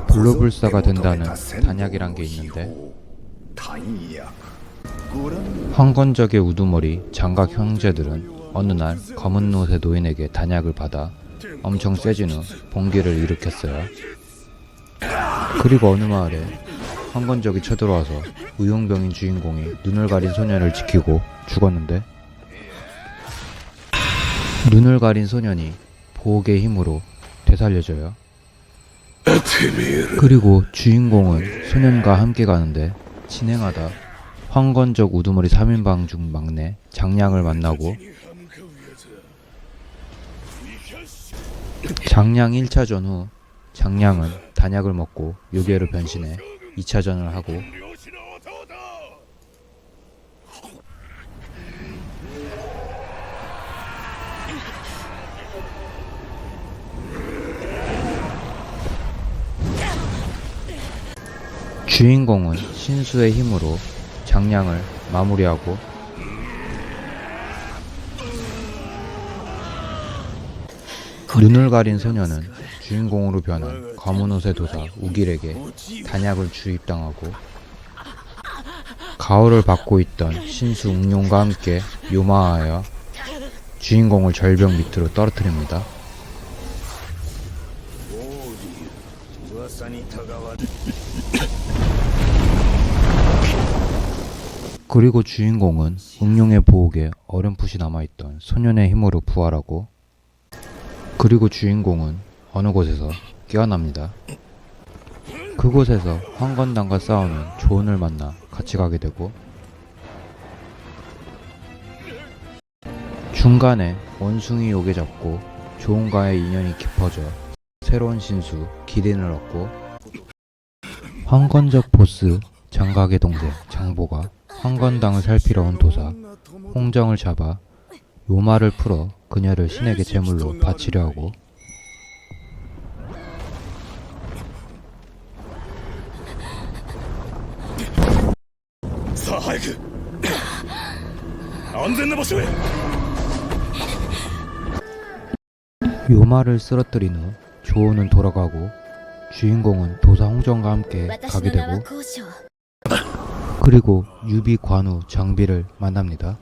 불로불사가 된다는 단약이란 게 있는데, 황건적의 우두머리 장각 형제들은 어느 날 검은 옷의 노인에게 단약을 받아 엄청 세진 후 봉기를 일으켰어요. 그리고 어느 마을에 황건적이 쳐들어와서 의용병인 주인공이 눈을 가린 소년을 지키고 죽었는데, 눈을 가린 소년이 보호의 힘으로 되살려져요. 그리고 주인공은 소년과 함께 가는데, 진행하다 황건적 우두머리 3인방 중 막내 장량을 만나고, 장량 1차전 후 장량은 단약을 먹고 요괴로 변신해 2차전을 하고, 주인공은 신수의 힘으로 장량을 마무리하고, 눈을 가린 소녀는 주인공으로 변한 검은 옷의 도사 우길에게 단약을 주입당하고, 가호를 받고 있던 신수 웅룡과 함께 요마하여 주인공을 절벽 밑으로 떨어뜨립니다. 그리고 주인공은 웅룡의 보호에 어렴풋이 남아있던 소년의 힘으로 부활하고, 그리고 주인공은 어느 곳에서 깨어납니다. 그곳에서 황건당과 싸우는 조은을 만나 같이 가게 되고, 중간에 원숭이 요괴 잡고 조은과의 인연이 깊어져 새로운 신수 기린을 얻고, 황건적 보스 장각의 동생 장보가 황건당을 살피러 온 도사 홍정을 잡아 요마를 풀어 그녀를 신에게 제물로 바치려 하고, 요마를 쓰러뜨린 후 조은은 돌아가고, 주인공은 도사 홍정과 함께 가게 되고, 그리고 유비 관우 장비를 만납니다.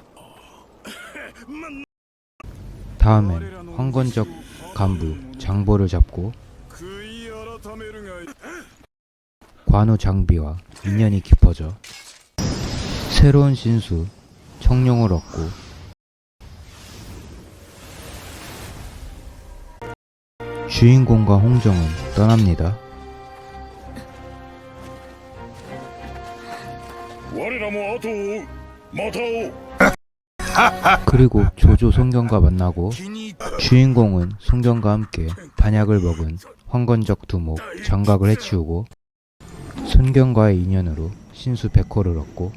다음엔 황건적 간부 장보를 잡고 관우 장비와 인연이 깊어져 새로운 신수 청룡을 얻고, 주인공과 홍정은 떠납니다. 그리고 조조 송경과 만나고, 주인공은 송경과 함께 단약을 먹은 황건적 두목 장각을 해치우고, 손경과의 인연으로 신수 백호를 얻고,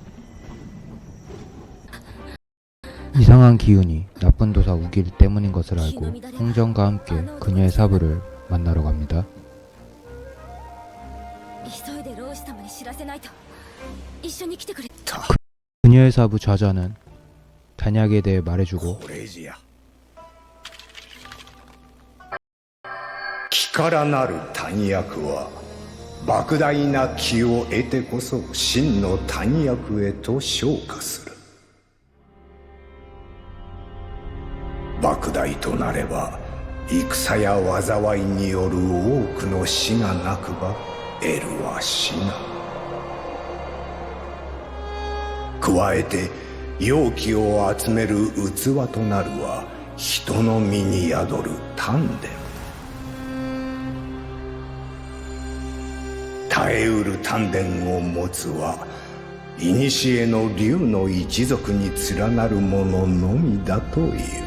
이상한 기운이 나쁜 도사 우길 때문인 것을 알고 홍정과 함께 그녀의 사부를 만나러 갑니다. 그녀의 사부 좌자는 단약에 대해 말해주고, 木からなる丹薬は莫大な気を得てこそ真の丹薬へと昇華する。莫大となれば戦や災いによる多くの死がなくば得るは死な。加えて妖気を集める器となるは人の身に宿る丹田。耐えうる丹田を持つは古の竜の一族に連なる者のみだという。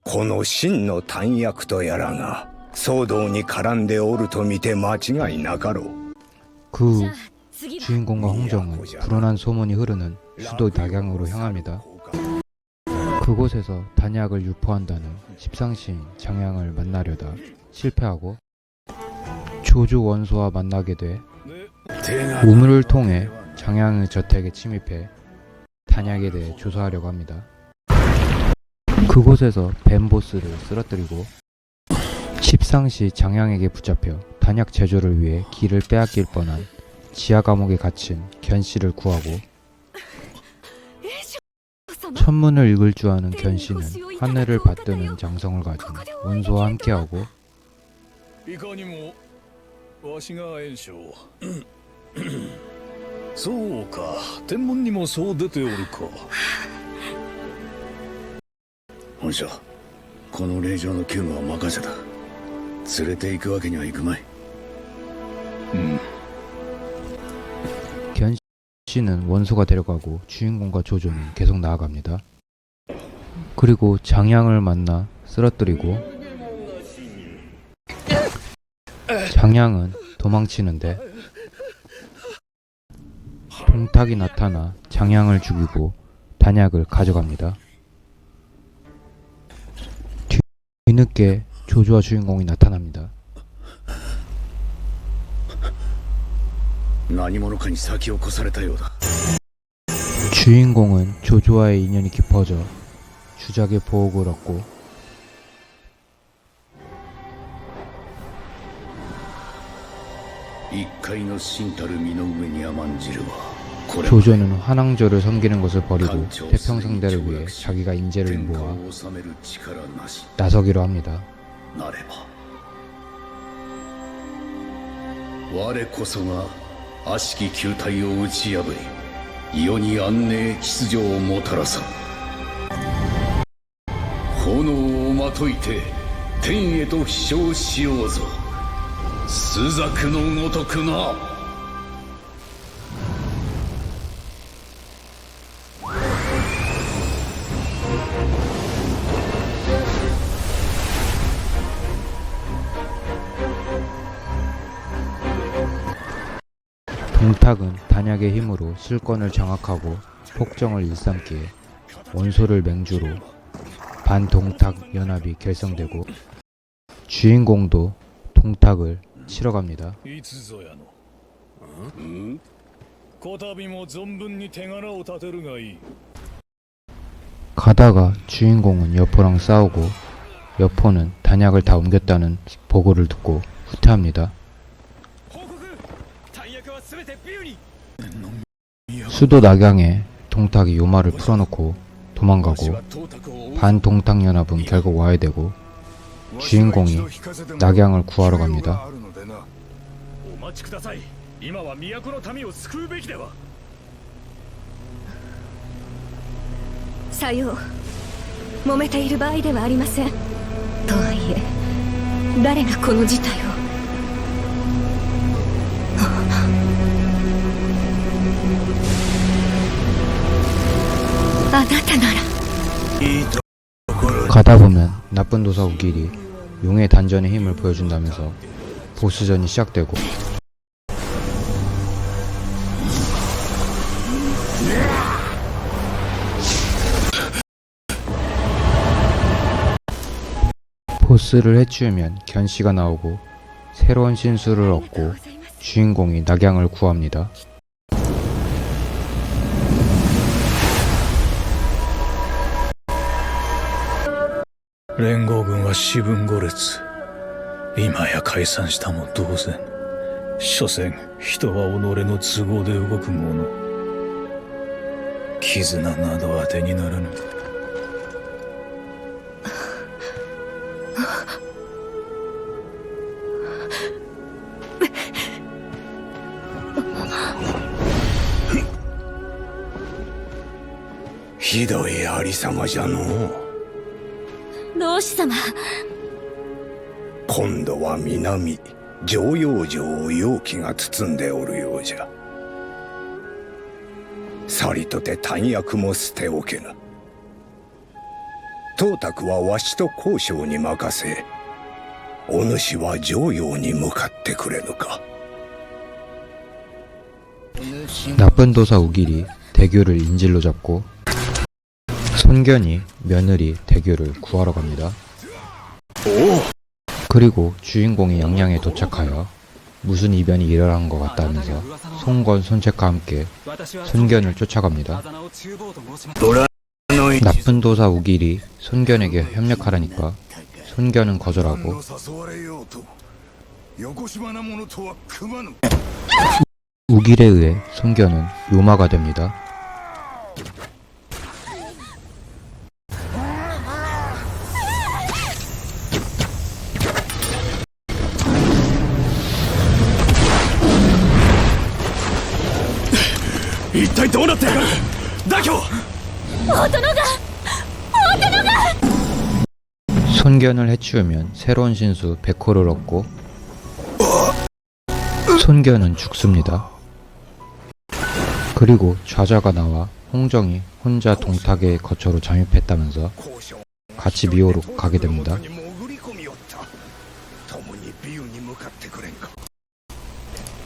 この真の丹薬とやらが騒動に絡んでおると見て間違いなかろう。 그 후 주인공과 홍정은 불온한 소문이 흐르는 수도 낙양으로 향합니다. 그곳에서 단약을 유포한다는 십상시인 장양을 만나려다 실패하고, 조조 원소와 만나게 돼 우물을 통해 장양의 저택에 침입해 단약에 대해 조사하려고 합니다. 그곳에서 뱀 보스를 쓰러뜨리고 십상시 장양에게 붙잡혀 단약 제조를 위해 길을 빼앗길 뻔한 지하 감옥에 갇힌 견씨를 구하고 천문을 읽을 줄 아는 견씨는 하늘을 받드는 장성을 가진 원소와 함께하고 いかにもわしが炎章そうか天文にもそう出ておるか本社この令状の急務は任せた連れて行くわけにはいくまい 견씨는 원소가 데려가고 주인공과 조조는 계속 나아갑니다. 그리고 장양을 만나 쓰러뜨리고 장양은 도망치는데 동탁이 나타나 장양을 죽이고 단약을 가져갑니다. 뒤늦게 조조와 주인공이 나타납니다. 何者かに先を越されたようだ 주인공은 조조와의 인연이 깊어져 주작의 보복을 얻고 조조는 환왕조를 섬기는 것을 버리고 태평성대를 위해 자기가 인재를 모아 나서기로 합니다. 我こそが悪しき球体を打ち破り世に安寧秩序をもたらさ炎をまといて天へと飛翔しようぞ朱雀のごとくな 동탁은 단약의 힘으로 실권을 장악하고 폭정을 일삼기에 원소를 맹주로 반동탁 연합이 결성되고 주인공도 동탁을 치러 갑니다. いつぞやのこたびも存分に手柄を立てるがいい 가다가 주인공은 여포랑 싸우고 여포는 단약을 다 옮겼다는 보고를 듣고 후퇴합니다. 수도 낙양에 동탁이 요마를 풀어놓고 도망가고 반동탁 연합은 결국 와해되고 주인공이 낙양을 구하러 갑니다. お待ちください今は都の民を救うべきではさよう揉めている場合ではありませんとはいえ誰がこの事態をあなたなら 가다 보면 나쁜 도사 우길이 용의 단전의 힘을 보여준다면서 보스전이 시작되고 보스를 해치우면 견씨가 나오고 새로운 신수를 얻고 주인공이 낙양을 구합니다. 連合軍は四分五裂今や解散したも同然所詮人は己の都合で動くもの絆など当てにならぬひどいありさまじゃのう老子様今度は南常陽城を妖気が包んでおるようじゃさりとて短薬も捨ておけぬ董卓はわしと交渉に任せお主は常陽に向かってくれぬか 나쁜 도사 우길이 대교를 인질로 잡고 손견이 며느리 대교를 구하러 갑니다. 그리고 주인공이 양양에 도착하여 무슨 이변이 일어난 것 같다면서 손건 손책과 함께 손견을 쫓아갑니다. 虎の 나쁜 도사 우길이 손견에게 협력하라니까 손견은 거절하고 誘われようとよこしまなものとは組まぬ 우길에 의해 손견은 요마가 됩니다. 손견을 해치우면 새로운 신수 백호를 얻고 손견은 죽습니다. 그리고 좌자가 나와 홍정이 혼자 동탁의 거처로 잠입했다면서 같이 미호로 가게 됩니다. 潜り込みよった共にビューに向かってくれんか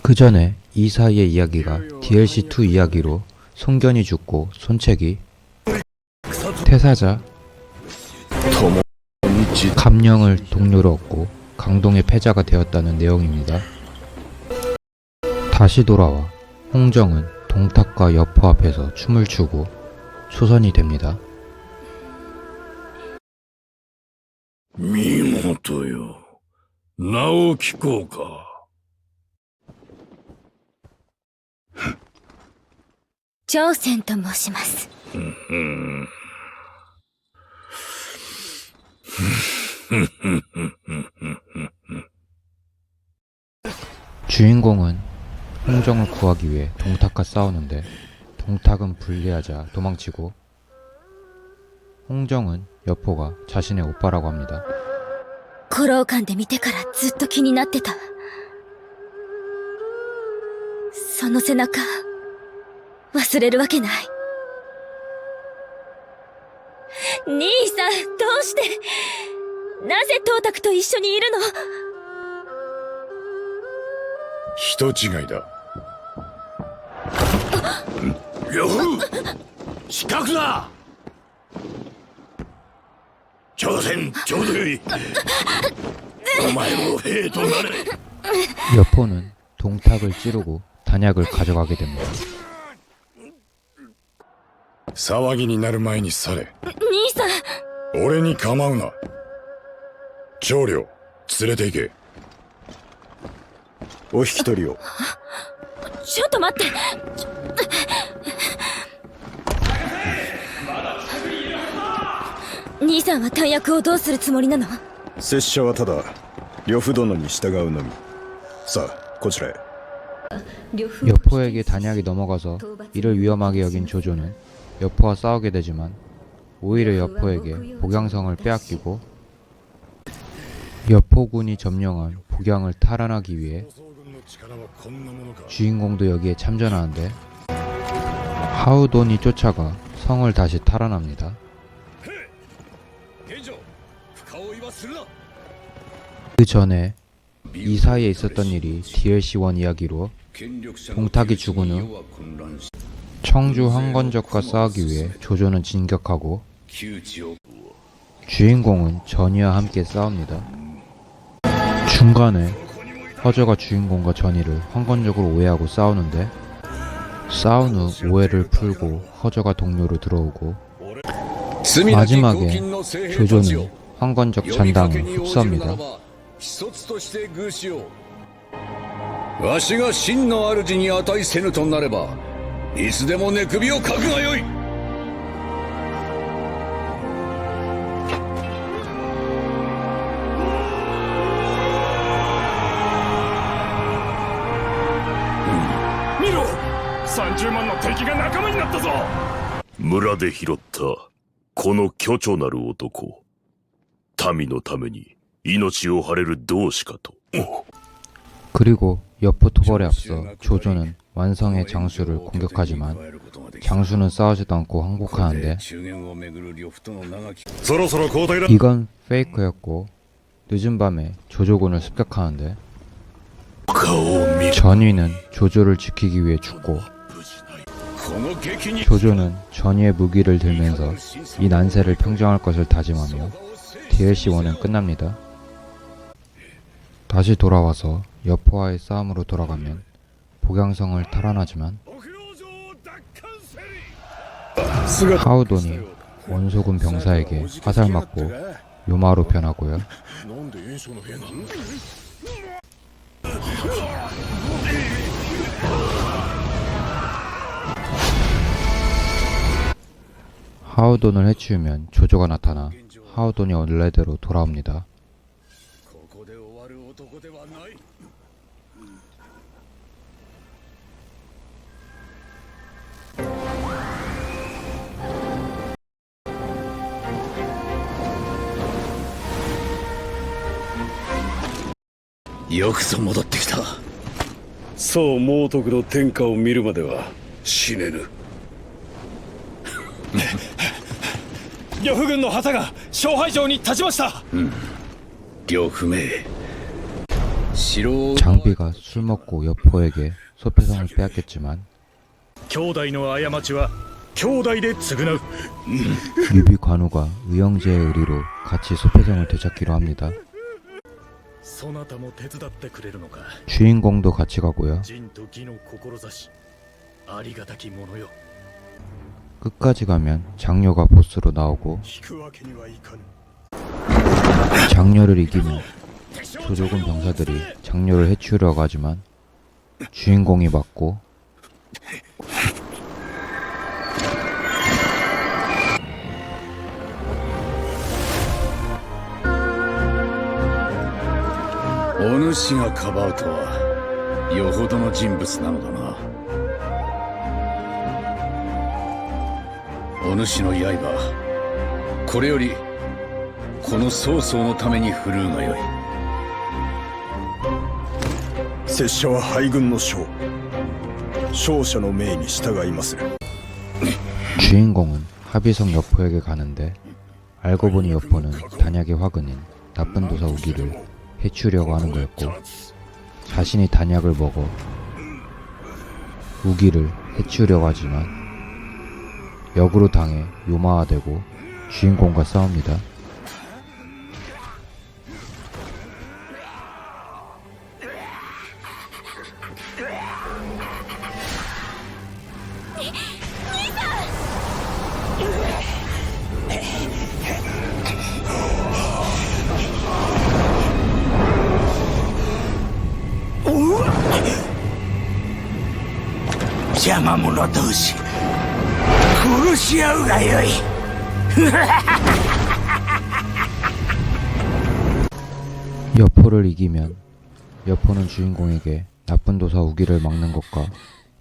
그 전에 이 사이의 이야기가 DLC2 이야기로 손견이 죽고 손책이 태사자 감령을 동료로 얻고 강동의 패자가 되었다는 내용입니다. 다시 돌아와 홍정은 동탁과 여포 앞에서 춤을 추고 초선이 됩니다. 見事よ。名を聞こうか。朝鮮と申します。주인공은 홍정을 구하기 위해 동탁과 싸우는데 동탁은 불리하자 도망치고 홍정은 여포가 자신의 오빠라고 합니다. 古老館で見てからずっと気になってた。その背中、忘れるわけない。兄さん、どうして、なぜ東卓と一緒にいるの？人違いだ。呂布近くだ。朝鮮ちょうどよい。お前も兵となれ。 여포는 동탁을 찌르고 단약을 가져가게 됩니다. 騒ぎになる前に去れ。兄さん、俺に構うな。長領連れて行け。お引き取りを。ちょっと待って。兄さんは大役をどうするつもりなの？拙者はただ呂布殿に従うのみ。さあこちらへ。 여포에게 단약이 넘어가서 이를 위험하게 여긴 조조는 여포와 싸우게 되지만 오히려 여포에게 복양성을 빼앗기고 여포군이 점령한 복양을 탈환하기 위해 주인공도 여기에 참전하는데 하우돈이 쫓아가 성을 다시 탈환합니다. 그 전에 이 사이에 있었던 일이 DLC1 이야기로 동탁이 죽은 후 청주 황건적과 싸우기 위해 조조는 진격하고 주인공은 전이와 함께 싸웁니다. 중간에 허저가 주인공과 전이를 황건적으로 오해하고 싸우는데 싸운 후 오해를 풀고 허저가 동료로 들어오고 마지막에 조조는 황건적 잔당을 흡수합니다. わしが真の主に値せぬとなればいつでも寝首をかくがよい。見ろ30万の敵が仲間になったぞ。村で拾ったこの巨著なる男、民のために命を張れる同志かと。 그리고 여포 토벌에 앞서 조조는 완성의 장수를 공격하지만 장수는 싸우지도 않고 항복하는데 이건 페이크였고 늦은 밤에 조조군을 습격하는데 전위는 조조를 지키기 위해 죽고 조조는 전위의 무기를 들면서 이 난세를 평정할 것을 다짐하며 DLC1은 끝납니다. 다시 돌아와서 여포와의 싸움으로 돌아가면 복양성을 탈환하지만 하우돈이 원소군 병사에게 화살 맞고 요마로 변하고요. 하우돈을 해치우면 조조가 나타나 하우돈이 원래대로 돌아옵니다. ここで終わる男ではない。 よくぞ戻ってきた。そう猛徳の天下を見るまでは死ねぬ。呂布軍の旗が勝敗場に立ちました。両不明。城を 장비가 술 먹고 여포에게 소패성을 빼앗겼지만 兄弟の過ちは兄弟で償う。 유비 관우가 의형제의 의리로 같이 소패성을 되찾기로 합니다. そなたも手伝ってくれるのか。 주인공도 같이 가고요. 仁と義の志、ありがたきものよ。 끝까지 가면 장녀가 보스로 나오고 引くわけにはいかぬ。 장녀를 이기면 조조군 병사들이 장녀를 해치우려고 하지만 주인공이 맞고「お主がかばうとはよほどの人物なのだな。お主の刃、これよりこの曹操のために振るうがよい。拙者は敗軍の将。勝者の命に従いまする。 주인공은 합의성 여포에게 가는데 알고 보니 여포는 단약의 화근인 나쁜 도사 우기를 해치우려고 하는 거였고 자신이 단약을 먹어 우기를 해치우려고 하지만 역으로 당해 요마화되고 주인공과 싸웁니다. 여포를 이기면 여포는 주인공에게 나쁜 도사 우기를 막는 것과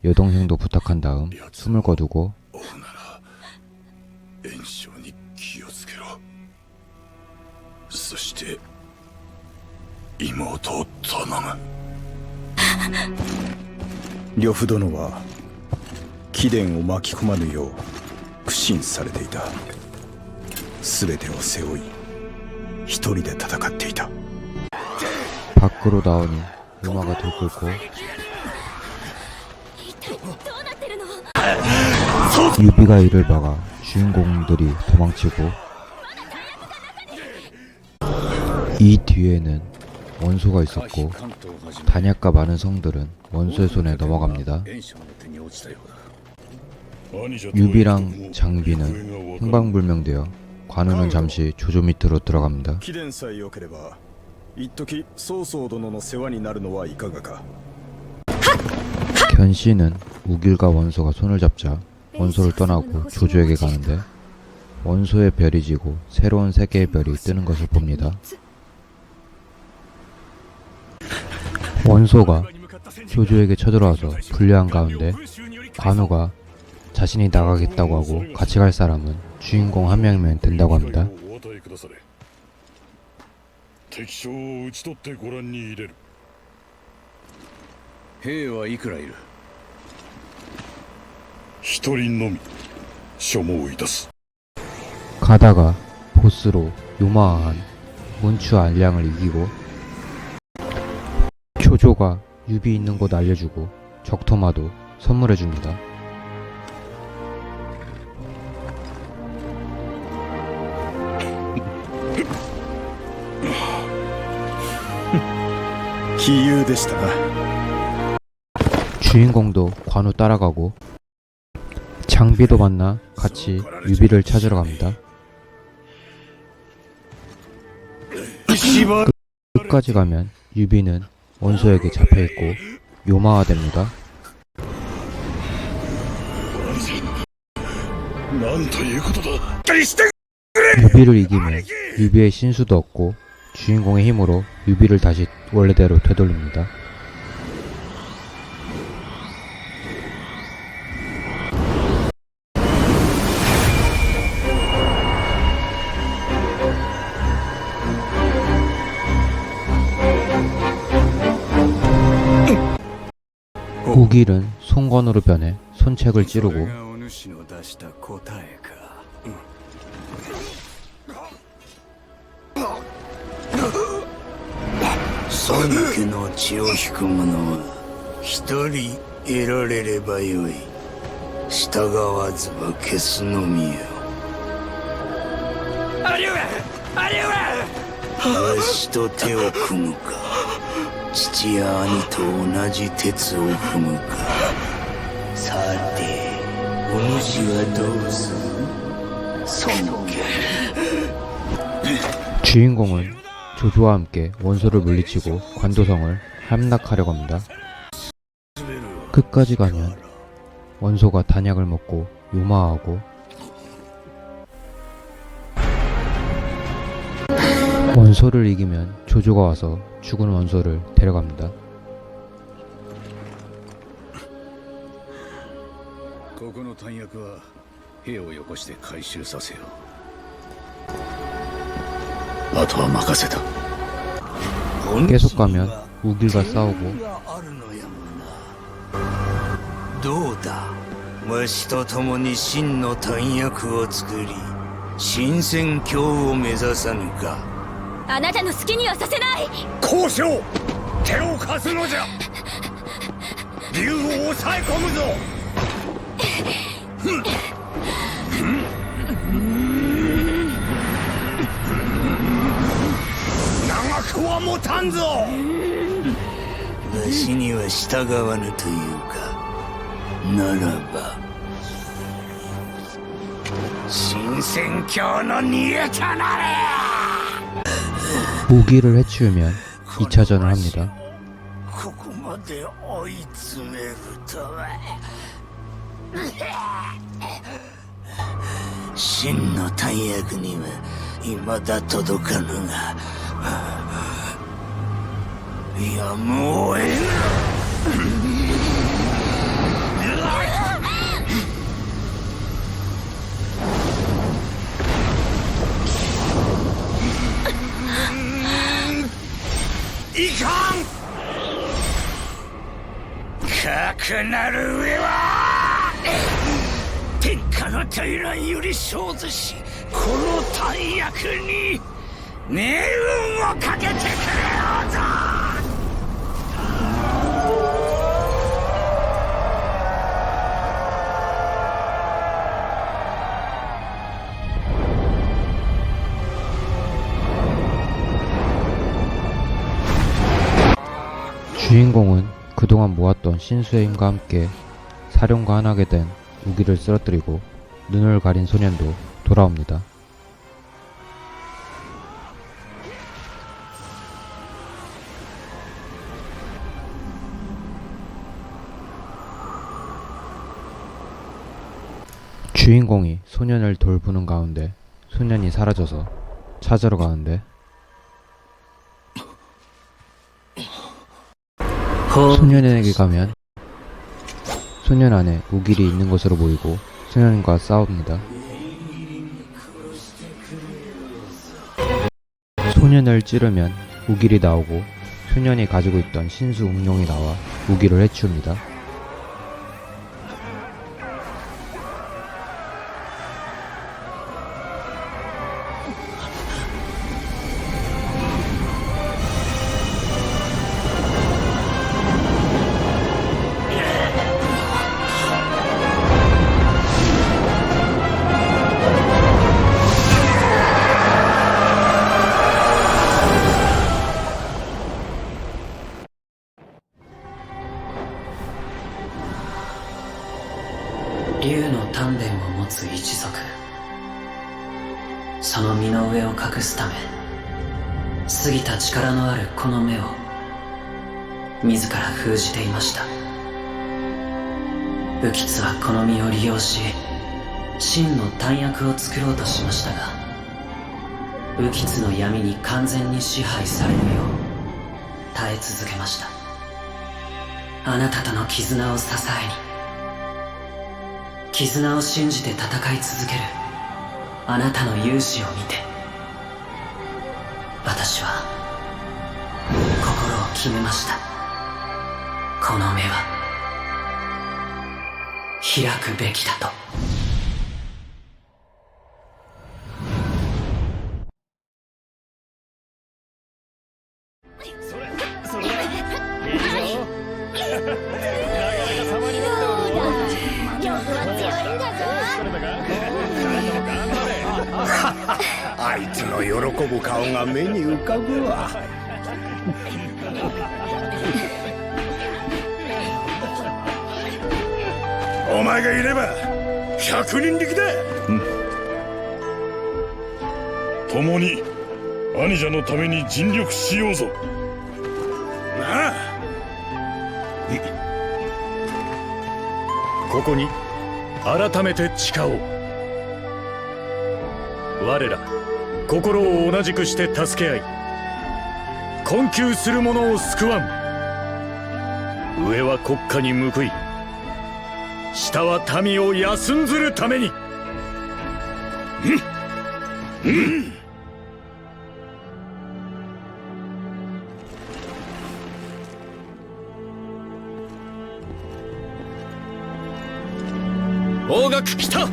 여동생도 부탁한 다음 숨을 거두고 炎症に気をつけろ。そして妹を頼む。呂布殿は貴殿を巻き込まぬよう苦心されていた。全てを背負い一人で戦っていた。 밖으로 나오니 요마가 들끓고 유비가 이를 막아 주인공들이 도망치고 이 뒤에는 원소가 있었고 단약과 많은 성들은 원소의 손에 넘어갑니다. 유비랑 장비는 행방불명되어 관우는 잠시 조조 밑으로 들어갑니다. 貴殿さえよければ一時曹操殿の世話になるのはいかがか。 견씨는 우길과 원소가 손을 잡자 원소를 떠나고 조조에게 가는데 원소의 별이 지고 새로운 세계의 별이 뜨는 것을 봅니다. 원소가 조조에게 쳐들어와서 불리한 가운데 관우가 자신이 나가겠다고 하고 같이 갈 사람은 주인공 한 명이면 된다고 합니다. 敵将を討ち取ってご覧に入れる。兵はいくらいる？一人のみ所望いたす。 가다가 보스로 요마화한 문추 알량을 이기고 조조가 유비 있는 곳 알려주고 적토마도 선물해줍니다.杞憂でしたな。 주인공도 관우 따라가고 장비도 만나 같이 유비를 찾으러 갑니다. 끝까지 가면 유비는 원소에게 잡혀있고 요마화됩니다. 유비를 이기면 유비의 신수도 얻고 주인공의 힘으로 유비를 다시 원래대로 되돌립니다. 우길은 송건으로 변해 손책을 찌르고孫家の血を引く者は一人得られればよい。従わずは消すのみよ。わしと手を組むか、父や兄と同じ鉄を踏むか。さてお主はどうする？孫家。 주인공은 조조와 함께 원소를 물리치고 관도성을 함락하려고 합니다. 끝까지 가면 원소가 단약을 먹고 요마하고 원소를 이기면 조조가 와서 죽은 원소를 데려갑니다. ここの弾薬は兵をよこして回収させよう。あとは任せた。 계속 가면 우길과 싸우고 どうだ、わしと共に真の弾薬を作り新戦況を目指さぬか。あなたの好きにはさせない。交渉、手を貸すのじゃ。竜を抑え込むぞ。長くは持たんぞ。わしには従わぬというか。ならば新戦況の逃げたなれ。 우길을 해치우면 2차전을 합니다. ここまで追い詰めるとは。真の弾薬には未だ届かぬが、やむを得ぬ。いかん。かくなる上は天下の大乱より生ずし、この大役に命運をかけてくれようぞ。주인공은 그동안 모았던 신수의 힘과 함께 사령과 하나게 된 우길을 쓰러뜨리고 눈을 가린 소년도 돌아옵니다. 주인공이 소년을 돌보는 가운데 소년이 사라져서 찾으러 가는데 소년에게 가면 소년 안에 우길이 있는 것으로 보이고 소년과 싸웁니다. 소년을 찌르면 우길이 나오고 소년이 가지고 있던 신수 웅룡이 나와 우길을 해치웁니다. の上を隠すため、過ぎた力のあるこの目を自ら封じていました。ウキツはこの身を利用し、真の弾薬を作ろうとしましたが、ウキツの闇に完全に支配されるよう耐え続けました。あなたとの絆を支えに、絆を信じて戦い続けるあなたの勇姿を見て、私は心を決めました。この目は開くべきだと。あいつの喜ぶ顔が目に浮かぶわ。お前がいれば100人力だ。共に兄者のために尽力しようぞ。なあ。ここに改めて誓おう。我ら心を同じくして助け合い、困窮する者を救わん。上は国家に報い、下は民を休んずるために。方角北、放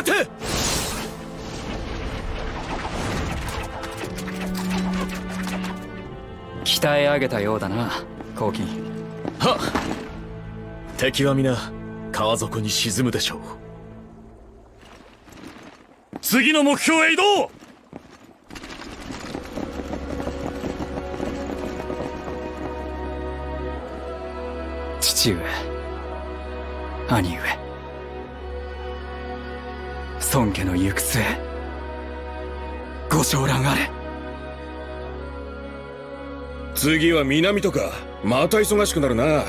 て。鍛え上げたようだな、黄金。はっ。敵は皆川底に沈むでしょう。次の目標へ移動。父上、兄上、孫家の行く末、ご承覧あれ。次は南とか、また忙しくなるな。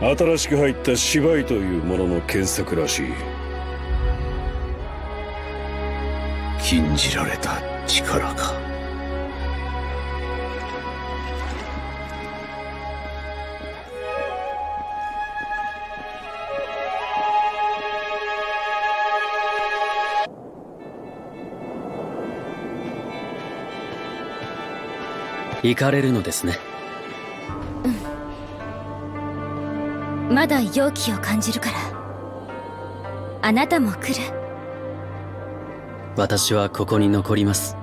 新しく入った芝居というものの検索らしい。禁じられた力か。行かれるのですね。まだ勇気を感じるから。あなたも来る。私はここに残ります。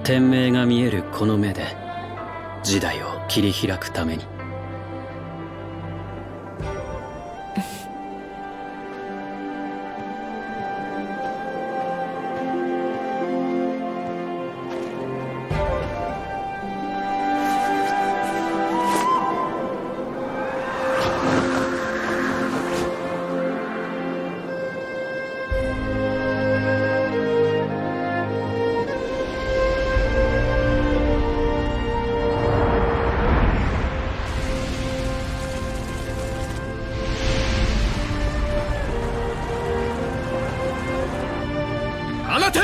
天命が見えるこの目で時代を切り開くために。放て。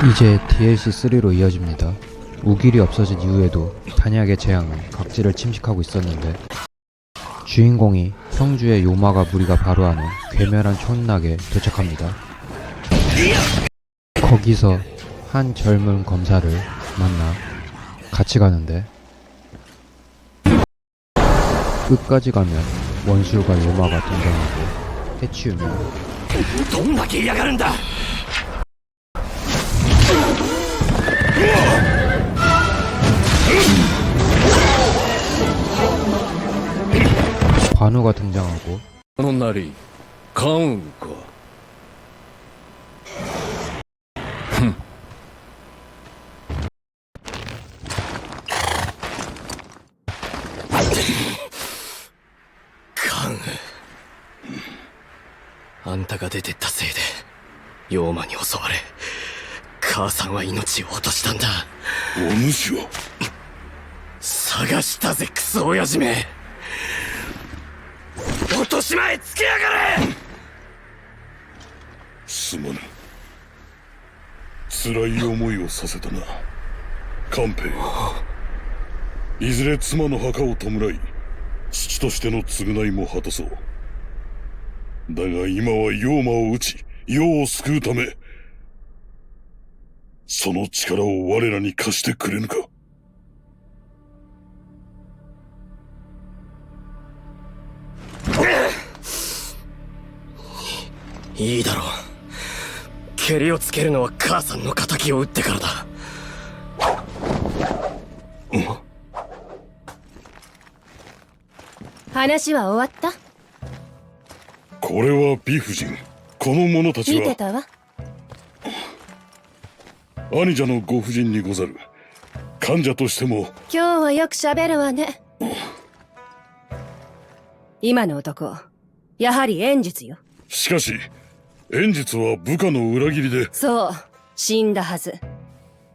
이제 DLC3로 이어집니다. 우길이 없어진 이후에도 단약의 재앙은 각지를 침식하고 있었는데 주인공이 형주의 요마가 무리가 바로 하는 괴멸한 촌락에 도착합니다. 거기서 한 젊은 검사를 만나 같이 가는데 끝까지 가면 원술과 요마가 등장하고 해치우며 どんだけ嫌がるんだ 관우가 등장하고 このなり関羽か関羽あんたが出てったせいで妖魔に襲われ母さんは命を落としたんだお主は探したぜクソ親父め落とし前つけやがれすまぬ辛い思いをさせたな官兵いずれ妻の墓を弔い父としての償いも果たそうだが今は妖魔を討ち世を救うためその力を我らに貸してくれぬかいいだろう蹴りをつけるのは母さんの仇を撃ってからだ話は終わった？これは美夫人この者たちは見てたわ。兄者のご婦人にござる患者としても今日はよく喋るわね。今の男やはり炎術よ。しかし炎術は部下の裏切りでそう死んだはず。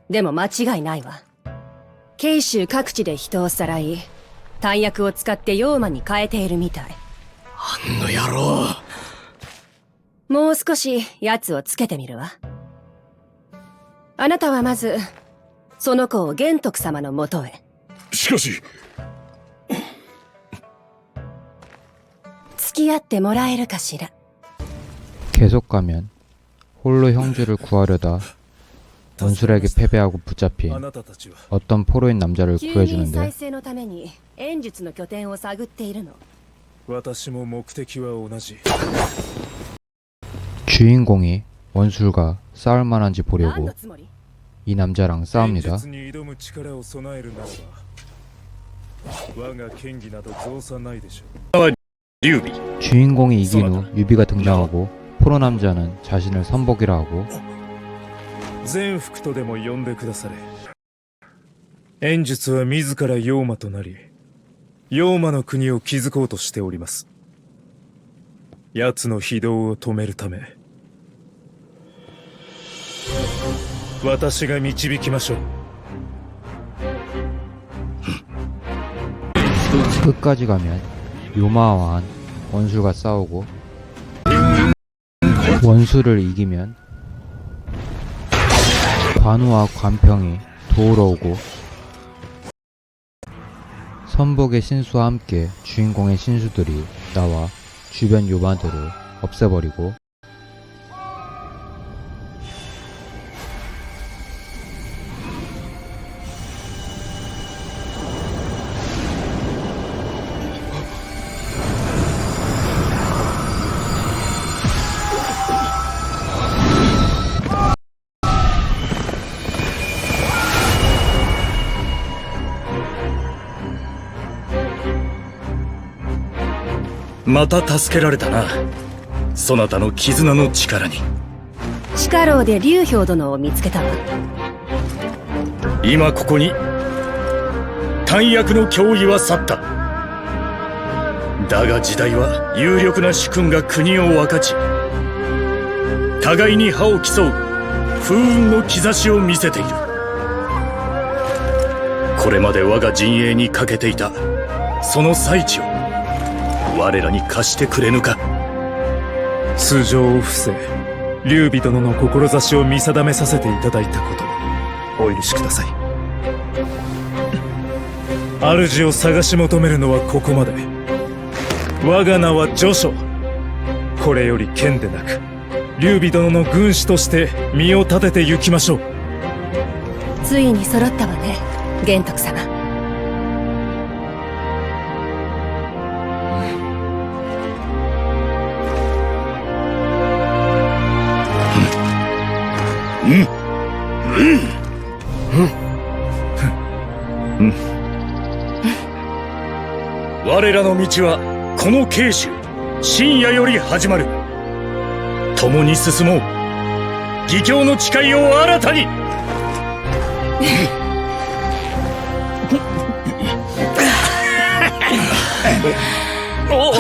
でも間違いないわ。慶州各地で人をさらい弾薬を使って妖魔に変えているみたい。あんの野郎もう少し奴をつけてみるわ。あなたはまずその子を玄徳様のもとへ。しかし付き合ってもらえるかしら。 계속 가면 홀로 형주를 구하려다 원술에게 패배하고 붙잡힌 어떤 포로인 남자를 急に 구해주는데 再生のために炎術の拠点を探っているの。私も目的は同じ 주인공이 원술과 싸울 만한지 何 보려고 のつもり？ 이 남자랑 싸웁니다. 現実に挑む力を備えるならば我が剣技など造作ないでしょう 주인공이 이긴 후 유비가 등장하고 포로 남자는 자신을 선복이라 하고 全福とでも呼んでくだされ炎術は自ら妖魔となり妖魔の国を築こうとしております奴の非道を止めるため私が導きましょう 끝까지 가면 요마와 원술과 싸우고 원술을 이기면 관우와 관평이 도우러 오고 선복의 신수와 함께 주인공의 신수들이 나와 주변 요마들을 없애버리고また助けられたなそなたの絆の力に地下牢で劉氷殿を見つけたわ。今ここに弾薬の脅威は去っただが時代は有力な主君が国を分かち互いに歯を競う風雲の兆しを見せているこれまで我が陣営にかけていたその最地を我らに貸してくれぬか通常を伏せ劉備殿の志を見定めさせていただいたことお許しください主を探し求めるのはここまで我が名はジョショ。これより剣でなく劉備殿の軍師として身を立てて行きましょう。ついに揃ったわね、玄徳様。我らの道はこの慶州深夜より始まる。共に進もう。義教の誓いを新たに。お